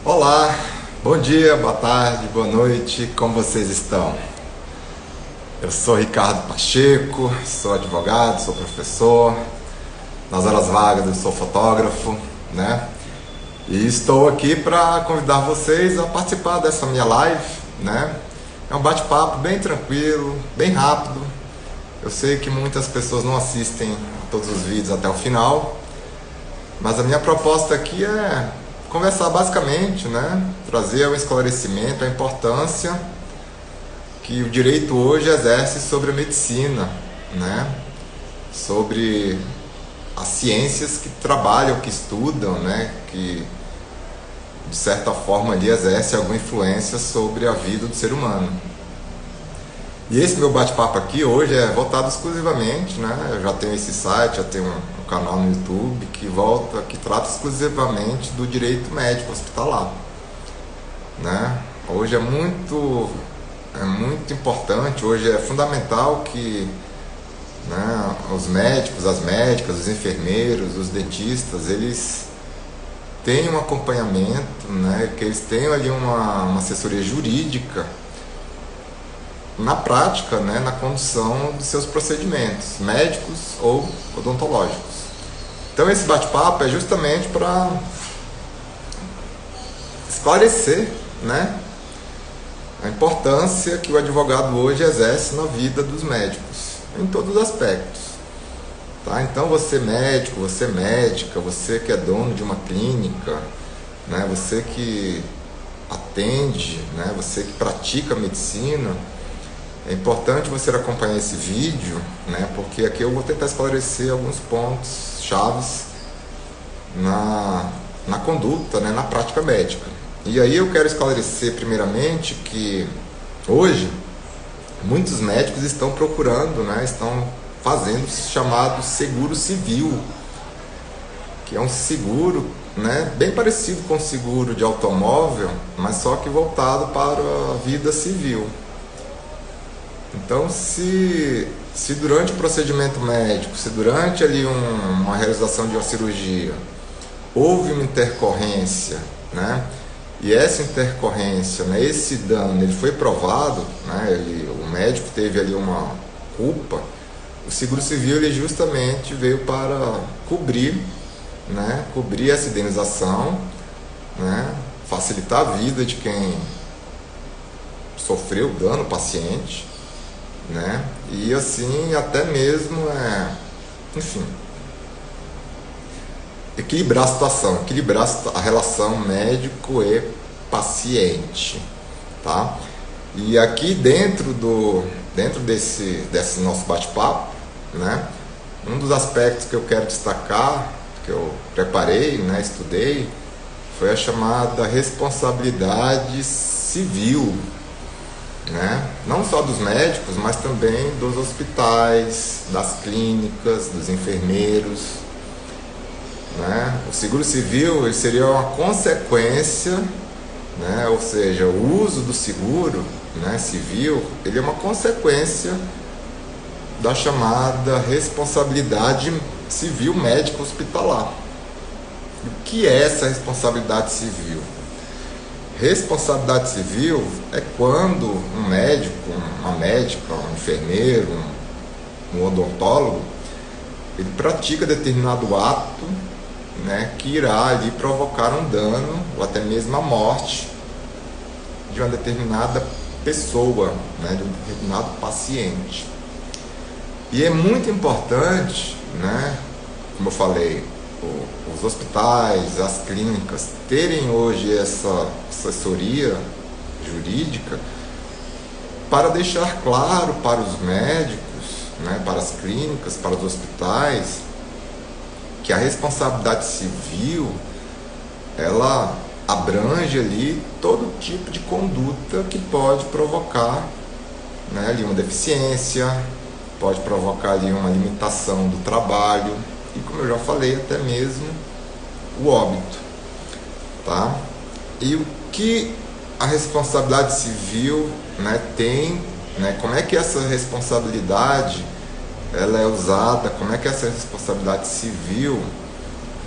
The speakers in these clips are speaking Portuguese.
Olá, bom dia, boa tarde, boa noite, como vocês estão? Eu sou Ricardo Pacheco, sou advogado, sou professor, nas horas vagas eu sou fotógrafo, né? E estou aqui para convidar vocês a participar dessa minha live, né? É um bate-papo bem tranquilo, bem rápido. Eu sei que muitas pessoas não assistem todos os vídeos até o final, mas a minha proposta aqui é conversar basicamente, né? Trazer um esclarecimento, a importância que o direito hoje exerce sobre a medicina, né? Sobre as ciências que trabalham, que estudam, né? Que de certa forma ali exerce alguma influência sobre a vida do ser humano. E esse meu bate-papo aqui hoje é voltado exclusivamente, né? Eu já tenho esse site, já tenho um canal no YouTube que trata exclusivamente do direito médico hospitalar, né? Hoje é muito importante, hoje é fundamental que, né, os médicos, as médicas, os enfermeiros, os dentistas, eles tenham um acompanhamento, né? Que eles tenham ali uma assessoria jurídica na prática, né, na condução de seus procedimentos médicos ou odontológicos. Então esse bate-papo é justamente para esclarecer, né, a importância que o advogado hoje exerce na vida dos médicos, em todos os aspectos. Tá? Então você médico, você médica, você que é dono de uma clínica, né, você que atende, né, você que pratica medicina, é importante você acompanhar esse vídeo, né, porque aqui eu vou tentar esclarecer alguns pontos chaves na conduta, né, na prática médica. E aí eu quero esclarecer primeiramente que hoje muitos médicos estão procurando, né, estão fazendo o chamado seguro civil, que é um seguro, né, bem parecido com o seguro de automóvel, mas só que voltado para a vida civil. Então, se durante o procedimento médico, se durante ali uma realização de uma cirurgia, houve uma intercorrência, né? E essa intercorrência, né, esse dano, ele foi provado, né, o médico teve ali uma culpa, o seguro civil ele justamente veio para cobrir, né, cobrir essa indenização, né, facilitar a vida de quem sofreu dano, paciente, né? E assim até mesmo enfim, equilibrar a situação, equilibrar a relação médico e paciente, tá? E aqui dentro desse nosso bate-papo, né, um dos aspectos que eu quero destacar, que eu preparei, né, estudei, foi a chamada responsabilidade civil, né? Não só dos médicos, mas também dos hospitais, das clínicas, dos enfermeiros, né? O seguro civil ele seria uma consequência, né? Ou seja, o uso do seguro, né, civil, ele é uma consequência da chamada responsabilidade civil médica hospitalar. O que é essa responsabilidade civil? Responsabilidade civil é quando um médico, uma médica, um enfermeiro, um odontólogo, ele pratica determinado ato, né, que irá ali provocar um dano ou até mesmo a morte de uma determinada pessoa, né, de um determinado paciente. E é muito importante, né, como eu falei, os hospitais, as clínicas terem hoje essa assessoria jurídica para deixar claro para os médicos, né, para as clínicas, para os hospitais, que a responsabilidade civil ela abrange ali todo tipo de conduta que pode provocar, né, ali uma deficiência, pode provocar ali uma limitação do trabalho e, como eu já falei, até mesmo o óbito, tá? E o que a responsabilidade civil, né, tem, né, como é que essa responsabilidade ela é usada, como é que essa responsabilidade civil,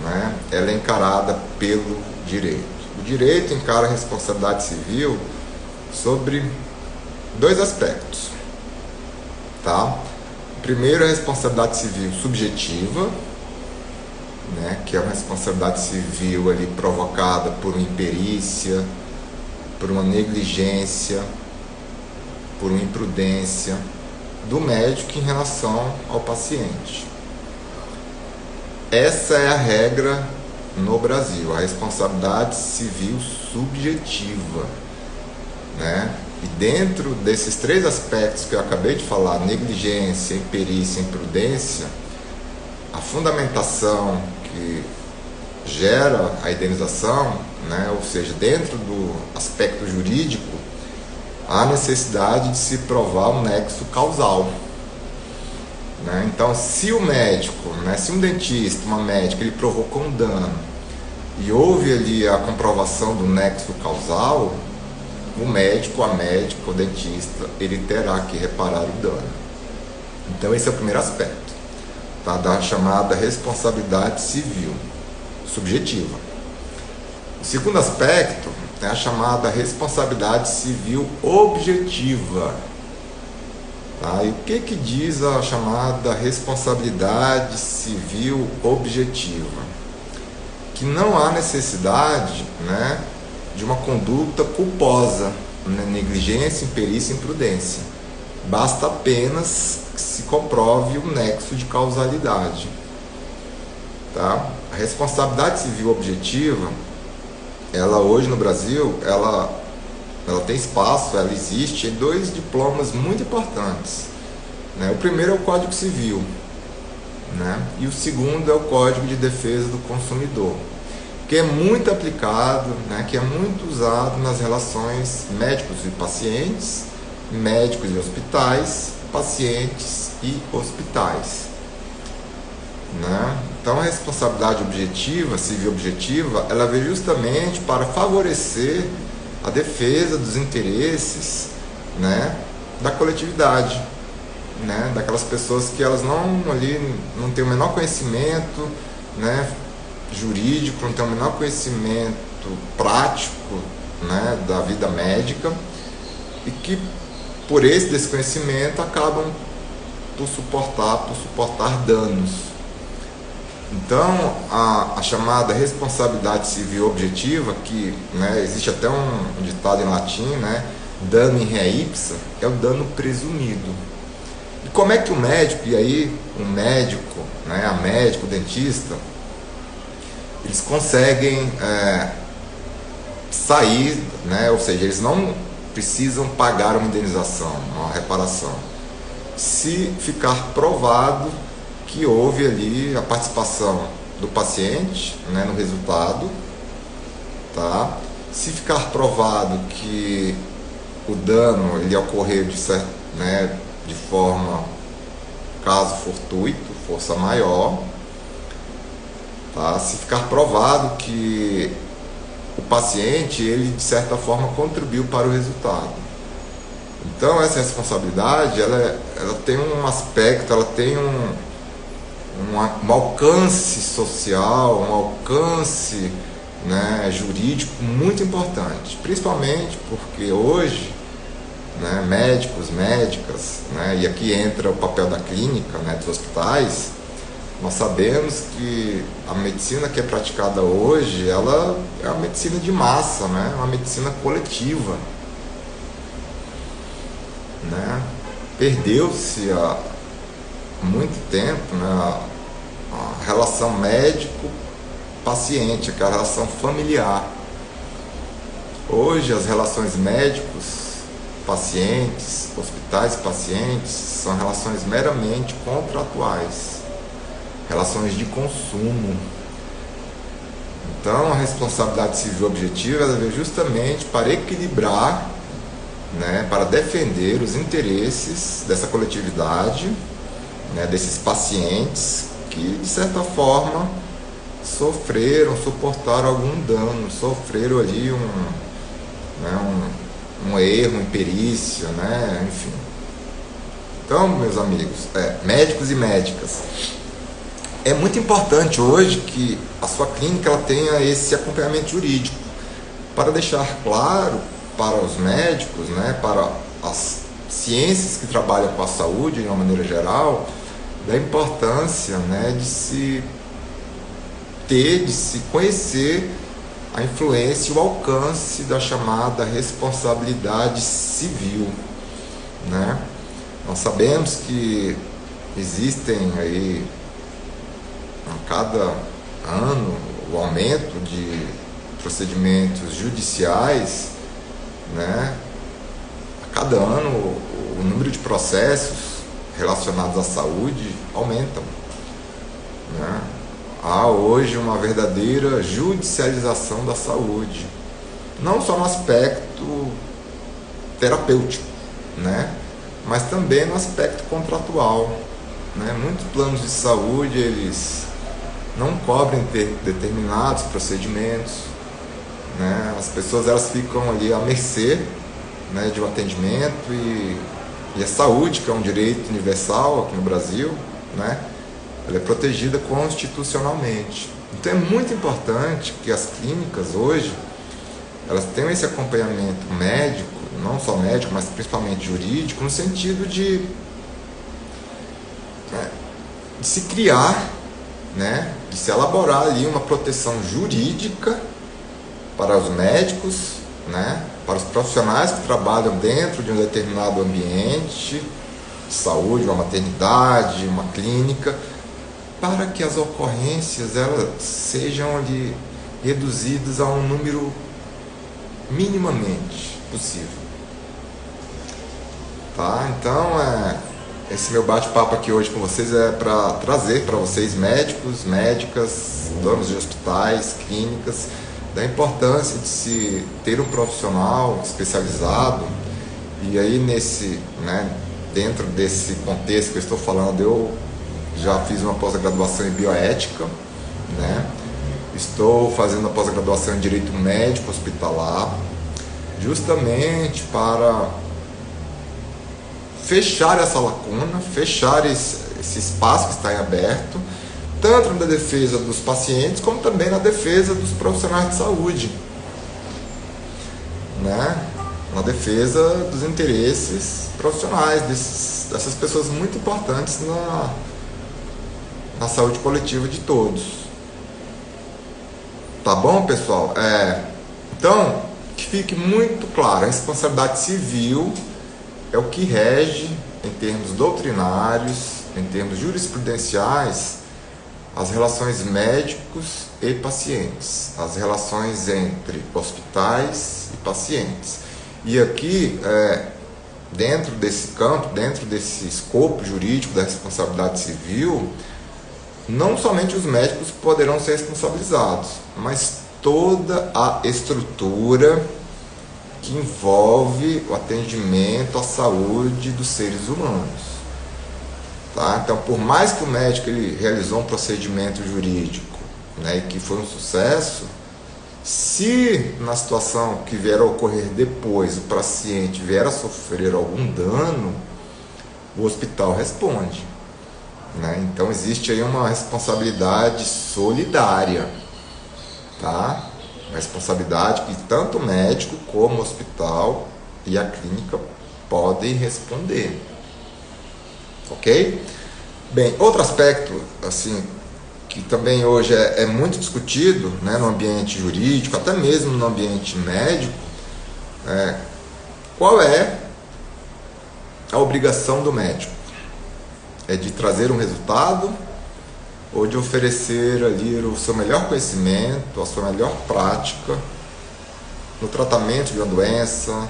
né, ela é encarada pelo direito. O direito encara a responsabilidade civil sobre dois aspectos, tá? O primeiro é a responsabilidade civil subjetiva, né, que é uma responsabilidade civil ali provocada por uma imperícia, por uma negligência, por uma imprudência do médico em relação ao paciente. Essa é a regra no Brasil, a responsabilidade civil subjetiva, né? E dentro desses três aspectos que eu acabei de falar, negligência, imperícia e imprudência, a fundamentação que gera a indenização, né, ou seja, dentro do aspecto jurídico, há necessidade de se provar um nexo causal. Né? Então, se o médico, né, se um dentista, uma médica, ele provocou um dano e houve ali a comprovação do nexo causal, o médico, a médica, o dentista, ele terá que reparar o dano. Então, esse é o primeiro aspecto, tá, da chamada responsabilidade civil subjetiva. O segundo aspecto é a chamada responsabilidade civil objetiva. Tá? E o que diz a chamada responsabilidade civil objetiva? Que não há necessidade, né, de uma conduta culposa, né, negligência, imperícia e imprudência. Basta apenas que se comprove o nexo de causalidade. Tá? A responsabilidade civil objetiva, ela hoje no Brasil, ela tem espaço, ela existe em dois diplomas muito importantes. Né? O primeiro é o Código Civil, né? E o segundo é o Código de Defesa do Consumidor, que é muito aplicado, né? Que é muito usado nas relações médicos e pacientes, médicos e hospitais, pacientes e hospitais. Né? Então a responsabilidade objetiva, civil objetiva, ela veio justamente para favorecer a defesa dos interesses, né, da coletividade, né, daquelas pessoas que elas não têm o menor conhecimento, né, jurídico, não têm o menor conhecimento prático, né, da vida médica, e que por esse desconhecimento acabam por suportar danos. Então, a chamada responsabilidade civil objetiva, que, né, existe até um ditado em latim, né, dano in re ipsa, é o dano presumido. E como é que o médico, e aí o médico, né, a médica, o dentista, eles conseguem sair, né, ou seja, eles não precisam pagar uma indenização, uma reparação, se ficar provado que houve ali a participação do paciente, né, no resultado, tá? Se ficar provado que o dano ele ocorreu de forma, caso fortuito, força maior, tá? Se ficar provado que o paciente ele de certa forma contribuiu para o resultado. Então essa responsabilidade ela tem um aspecto, ela tem um alcance social, um alcance, né, jurídico muito importante, principalmente porque hoje, né, médicos, médicas, né, e aqui entra o papel da clínica, né, dos hospitais, nós sabemos que a medicina que é praticada hoje, ela é uma medicina de massa, né, uma medicina coletiva, né. Perdeu-se há muito tempo, né, a relação médico-paciente, aquela relação familiar. Hoje as relações médicos-pacientes, hospitais-pacientes são relações meramente contratuais, relações de consumo. Então a responsabilidade civil objetiva ela veio justamente para equilibrar, né, para defender os interesses dessa coletividade, né, desses pacientes que de certa forma suportaram algum dano, sofreram ali um erro, uma imperícia, né, enfim. Então, meus amigos, médicos e médicas, é muito importante hoje que a sua clínica ela tenha esse acompanhamento jurídico, para deixar claro para os médicos, né, para as ciências que trabalham com a saúde de uma maneira geral, da importância, né, de se conhecer a influência e o alcance da chamada responsabilidade civil, né? Nós sabemos que existem aí a cada ano o aumento de procedimentos judiciais, né? A cada ano o número de processos relacionados à saúde aumentam, né? Há hoje uma verdadeira judicialização da saúde, não só no aspecto terapêutico, né? Mas também no aspecto contratual, né? Muitos planos de saúde, eles não cobrem determinados procedimentos, né? As pessoas, elas ficam ali à mercê, né, de um atendimento, e a saúde, que é um direito universal aqui no Brasil, né, ela é protegida constitucionalmente. Então é muito importante que as clínicas hoje, elas tenham esse acompanhamento médico, não só médico, mas principalmente jurídico, no sentido de se criar, né, de se elaborar ali uma proteção jurídica para os médicos, né, para os profissionais que trabalham dentro de um determinado ambiente de saúde, uma maternidade, uma clínica, para que as ocorrências, elas sejam ali reduzidas a um número minimamente possível. Tá? Então, esse meu bate-papo aqui hoje com vocês é para trazer para vocês, médicos, médicas, donos de hospitais, clínicas, da importância de se ter um profissional especializado. E aí dentro desse contexto que eu estou falando, eu já fiz uma pós-graduação em bioética, né? Estou fazendo a pós-graduação em direito médico hospitalar, justamente para fechar essa lacuna, fechar esse espaço que está em aberto, tanto na defesa dos pacientes, como também na defesa dos profissionais de saúde, né? Na defesa dos interesses profissionais dessas pessoas muito importantes na saúde coletiva de todos. Tá bom, pessoal? Então, que fique muito claro, a responsabilidade civil é o que rege, em termos doutrinários, em termos jurisprudenciais, as relações médicos e pacientes, as relações entre hospitais e pacientes. E aqui, dentro desse campo, dentro desse escopo jurídico da responsabilidade civil, não somente os médicos poderão ser responsabilizados, mas toda a estrutura que envolve o atendimento à saúde dos seres humanos. Tá? Então, por mais que o médico ele realizou um procedimento jurídico, né, e que foi um sucesso, se na situação que vier a ocorrer depois o paciente vier a sofrer algum dano, o hospital responde, né? Então existe aí uma responsabilidade solidária, tá? Uma responsabilidade que tanto o médico como o hospital e a clínica podem responder. Ok? Bem, outro aspecto, assim, que também hoje é muito discutido, né, no ambiente jurídico, até mesmo no ambiente médico, qual é a obrigação do médico? É de trazer um resultado ou de oferecer ali o seu melhor conhecimento, a sua melhor prática no tratamento de uma doença,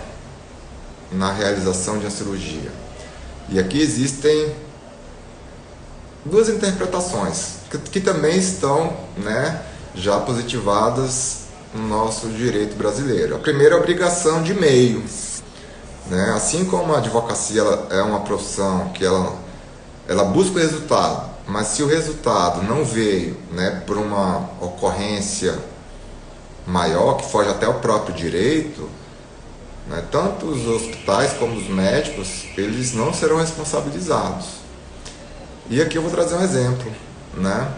na realização de uma cirurgia? E aqui existem duas interpretações que também estão, né, já positivadas no nosso direito brasileiro. A primeira é a obrigação de meio, né? Assim como a advocacia é uma profissão que ela busca o resultado, mas se o resultado não veio, né, por uma ocorrência maior, que foge até o próprio direito, né, tanto os hospitais como os médicos, eles não serão responsabilizados. E aqui eu vou trazer um exemplo, né?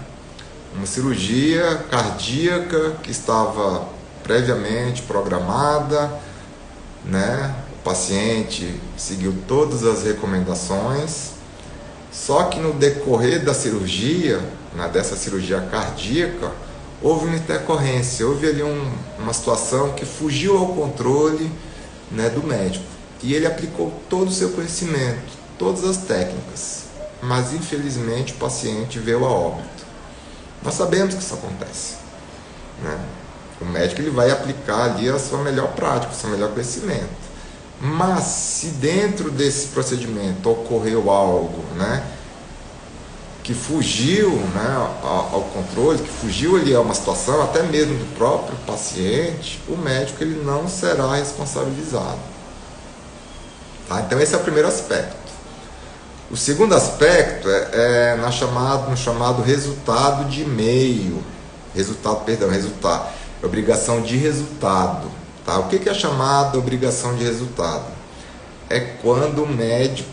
Uma cirurgia cardíaca que estava previamente programada, né? O paciente seguiu todas as recomendações, só que no decorrer da cirurgia, né, dessa cirurgia cardíaca, houve uma intercorrência, houve ali uma situação que fugiu ao controle, né, do médico. E ele aplicou todo o seu conhecimento, todas as técnicas, mas infelizmente o paciente veio a óbito. Nós sabemos que isso acontece, né? O médico ele vai aplicar ali a sua melhor prática, o seu melhor conhecimento. Mas se dentro desse procedimento ocorreu algo, né, que fugiu, né, ao controle, que fugiu ali a uma situação, até mesmo do próprio paciente, o médico ele não será responsabilizado. Tá? Então esse é o primeiro aspecto. O segundo aspecto é no chamado resultado de meio. Resultado. Obrigação de resultado. Tá? O que é chamada obrigação de resultado? É quando o médico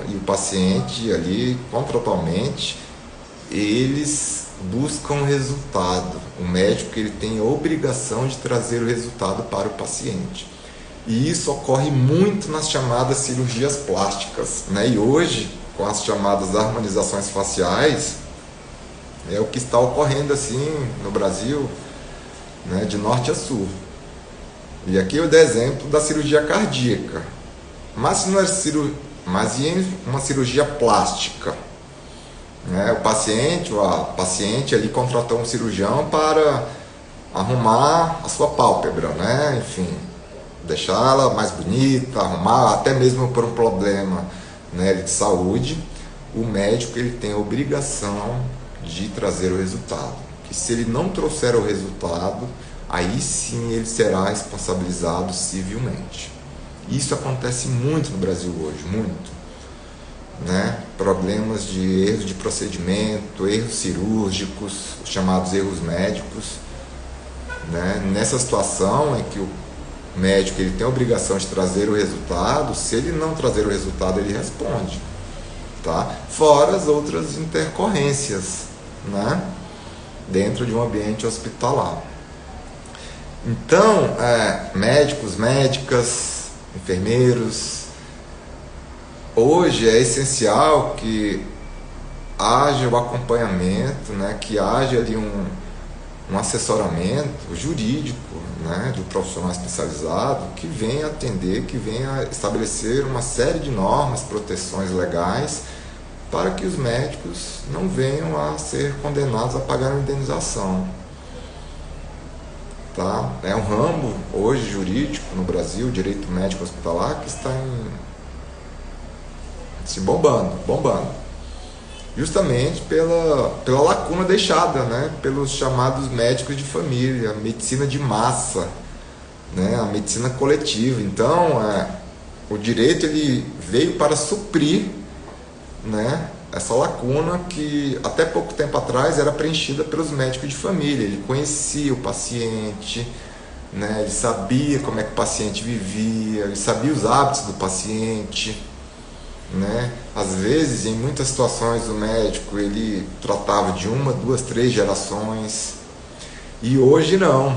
e o paciente ali, contratualmente, eles buscam resultado. O médico ele tem a obrigação de trazer o resultado para o paciente. E isso ocorre muito nas chamadas cirurgias plásticas, né? E hoje, com as chamadas harmonizações faciais, é o que está ocorrendo assim no Brasil, né, de norte a sul. E aqui eu dei exemplo da cirurgia cardíaca. Mas não é em uma cirurgia plástica, né? O paciente ou a paciente ali contratou um cirurgião para arrumar a sua pálpebra, né? Enfim, deixá-la mais bonita, arrumar, até mesmo por um problema, né, de saúde. O médico ele tem a obrigação de trazer o resultado. Que se ele não trouxer o resultado, aí sim ele será responsabilizado civilmente. Isso acontece muito no Brasil hoje, muito, né? Problemas de erros de procedimento, erros cirúrgicos, os chamados erros médicos, né? Nessa situação em que o médico ele tem a obrigação de trazer o resultado, se ele não trazer o resultado, ele responde, tá? Fora as outras intercorrências, né, dentro de um ambiente hospitalar. Então, médicos, médicas, enfermeiros, hoje é essencial que haja o acompanhamento, né, que haja ali um assessoramento jurídico, né, de um profissional especializado que venha atender, que venha estabelecer uma série de normas, proteções legais para que os médicos não venham a ser condenados a pagar uma indenização. Tá? É um ramo hoje jurídico no Brasil, direito médico hospitalar, que está se bombando, justamente pela lacuna deixada, né, pelos chamados médicos de família, a medicina de massa, né, a medicina coletiva. Então, o direito ele veio para suprir, né, essa lacuna que até pouco tempo atrás era preenchida pelos médicos de família. Ele conhecia o paciente, né, ele sabia como é que o paciente vivia, ele sabia os hábitos do paciente, né? Às vezes, em muitas situações, o médico ele tratava de uma, duas, três gerações, e hoje não,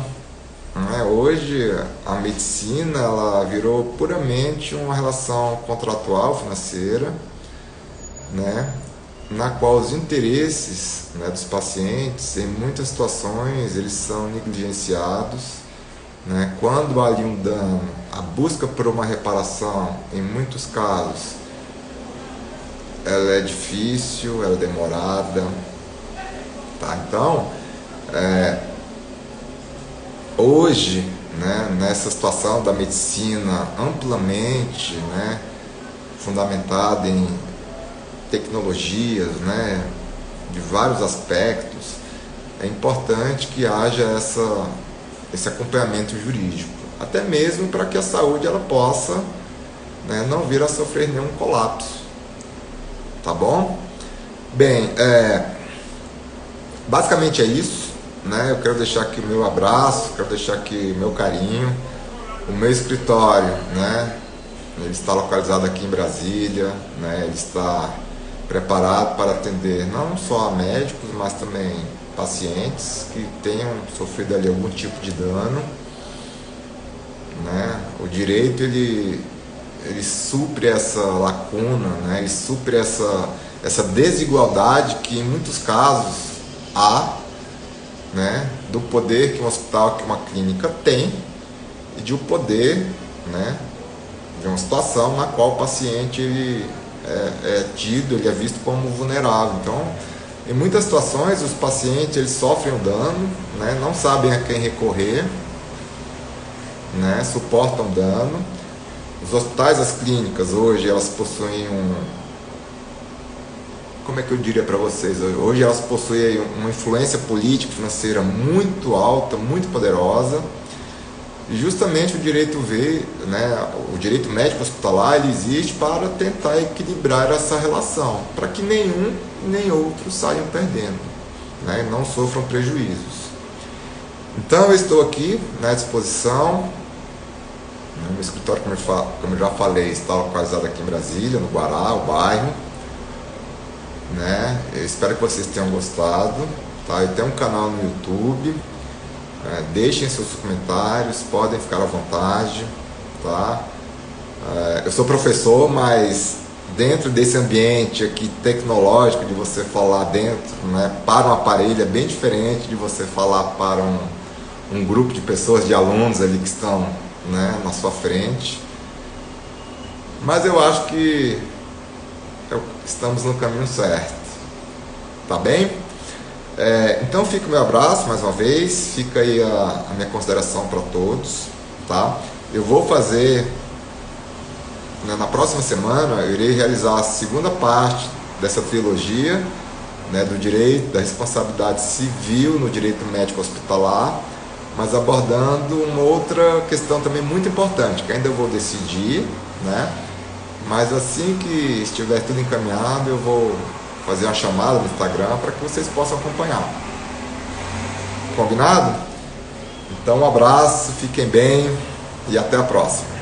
né? Hoje a medicina ela virou puramente uma relação contratual financeira, né, na qual os interesses, né, dos pacientes, em muitas situações, eles são negligenciados, né? Quando há ali um dano, a busca por uma reparação, em muitos casos, ela é difícil, ela é demorada, tá? Então, hoje, né, nessa situação da medicina amplamente, né, fundamentada em tecnologias, né, de vários aspectos, é importante que haja esse acompanhamento jurídico, até mesmo para que a saúde ela possa, né, não vir a sofrer nenhum colapso. Tá bom? Bem, basicamente é isso, né? Eu quero deixar aqui o meu abraço, quero deixar aqui o meu carinho. O meu escritório, né, ele está localizado aqui em Brasília, né? Ele está preparado para atender não só médicos, mas também pacientes que tenham sofrido ali algum tipo de dano, o direito ele supre essa lacuna, né? Ele supre essa desigualdade que em muitos casos há, né? Do poder que um hospital, que uma clínica tem e de o poder, né? De uma situação na qual o paciente ele é tido, ele é visto como vulnerável. Então, em muitas situações, os pacientes eles sofrem um dano, né? Não sabem a quem recorrer, né? Suportam dano. Os hospitais, as clínicas, hoje elas possuem como é que eu diria para vocês? Hoje elas possuem uma influência política financeira muito alta, muito poderosa. E justamente o direito né, o direito médico hospitalar, ele existe para tentar equilibrar essa relação, para que nenhum nem outro saiam perdendo, né, e não sofram prejuízos. Então eu estou aqui à disposição. Meu escritório, como eu já falei, está localizado aqui em Brasília, no Guará, o bairro, né? Eu espero que vocês tenham gostado, tá? Eu tenho um canal no YouTube. Deixem seus comentários, podem ficar à vontade, tá? Eu sou professor, mas dentro desse ambiente aqui tecnológico, de você falar dentro, né, para um aparelho, é bem diferente de você falar para um grupo de pessoas, de alunos ali que estão, né, na sua frente. Mas eu acho que estamos no caminho certo, tá bem? Então fica o meu abraço mais uma vez, fica aí a minha consideração para todos, tá? Eu vou fazer, né, na próxima semana, eu irei realizar a segunda parte dessa trilogia, né, do direito, da responsabilidade civil no direito médico hospitalar, mas abordando uma outra questão também muito importante, que ainda eu vou decidir, né? Mas assim que estiver tudo encaminhado, eu vou fazer uma chamada no Instagram para que vocês possam acompanhar. Combinado? Então um abraço, fiquem bem e até a próxima.